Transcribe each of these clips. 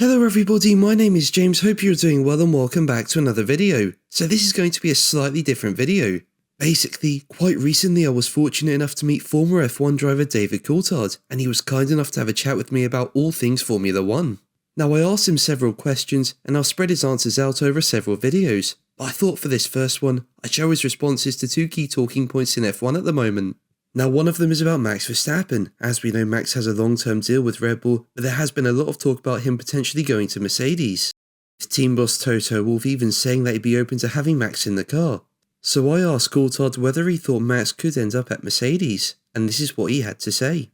Hello everybody, my name is James, hope you're doing well and welcome back to another video. So this is going to be a slightly different video. Basically, quite recently I was fortunate enough to meet former F1 driver David Coulthard, and he was kind enough to have a chat with me about all things Formula 1. Now I asked him several questions and I'll spread his answers out over several videos, but I thought for this first one, I'd show his responses to two key talking points in F1 at the moment. Now one of them is about Max Verstappen. As we know, Max has a long-term deal with Red Bull, but there has been a lot of talk about him potentially going to Mercedes. With team boss Toto Wolff even saying that he'd be open to having Max in the car. So I asked Coulthard whether he thought Max could end up at Mercedes, and this is what he had to say.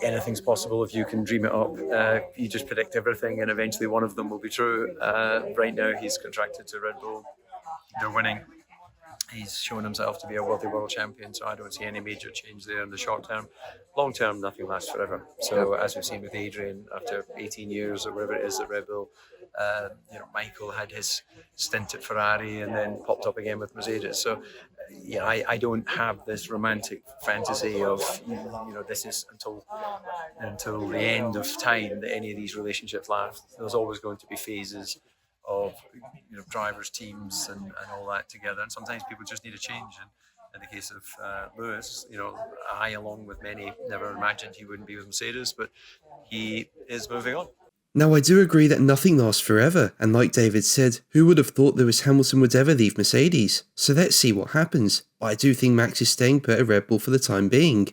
Anything's possible if you can dream it up. You just predict everything and eventually one of them will be true. Right now he's contracted to Red Bull. They're winning. He's shown himself to be a worthy world champion, so I don't see any major change there in the short term. Long term, nothing lasts forever. So as we've seen with Adrian, after 18 years or whatever it is at Red Bull, Michael had his stint at Ferrari and then popped up again with Mercedes. So I don't have this romantic fantasy of this is until the end of time that any of these relationships last. There's always going to be phases of drivers, teams, and all that together. And sometimes people just need a change. And in the case of Lewis, I, along with many, never imagined he wouldn't be with Mercedes, but he is moving on. Now I do agree that nothing lasts forever, and like David said, who would have thought Lewis Hamilton would ever leave Mercedes? So let's see what happens. But I do think Max is staying put at Red Bull for the time being.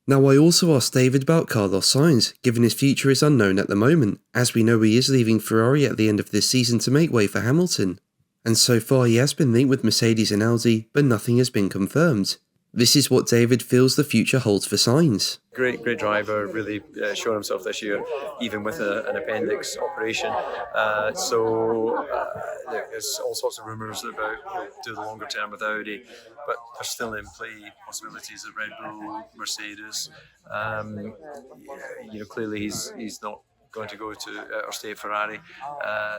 Now I also asked David about Carlos Sainz, given his future is unknown at the moment, as we know he is leaving Ferrari at the end of this season to make way for Hamilton. And so far he has been linked with Mercedes and Audi, but nothing has been confirmed. This is what David feels the future holds for Sainz. Great driver, really shown himself this year, even with an appendix operation. There's all sorts of rumours about he'll do the longer term with Audi, but there's still in play possibilities at Red Bull, Mercedes. Clearly he's not going to go to or stay at Ferrari.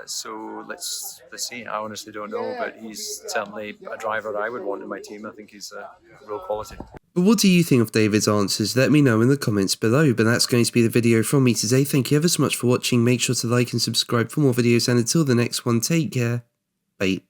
So let's see. I honestly don't know, but he's certainly a driver I would want in my team. I think he's a real quality. But what do you think of David's answers? Let me know in the comments below. But that's going to be the video from me today. Thank you ever so much for watching. Make sure to like and subscribe for more videos, and until the next one, take care. Bye.